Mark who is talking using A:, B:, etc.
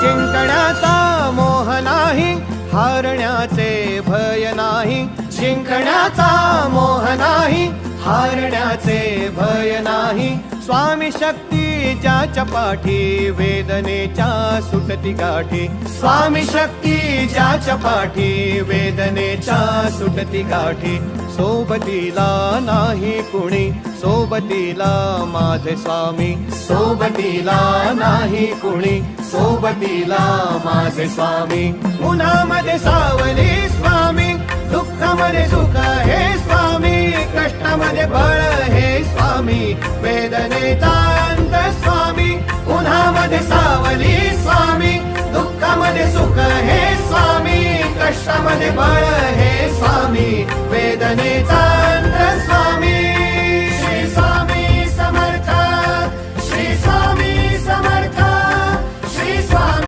A: जिंकण्याचा मोह नाही, हारण्याचे भय नाही. जिंकण्याचा मोह नाही, हारण्याचे भय नाही. स्वामी शक्ती ज्याच्या पाठी, वेदनेच्या सुटती गाठी. स्वामी शक्ती ज्याच्या पाठी, वेदनेच्या सुटती गाठी. सोबतीला नाही कुणी, सोबतीला माझे स्वामी. सोबतीला नाही कुणी, सोबतीला माझे स्वामी. उन्हामध्ये सावली स्वामी, दुःखामध्ये सुख हे स्वामी. कष्टामध्ये बळ हे स्वामी, वेदनेचा अंत स्वामी. उन्हामध्ये सावली स्वामी, दुःखामध्ये सुख हे स्वामी. कष्टामध्ये बळ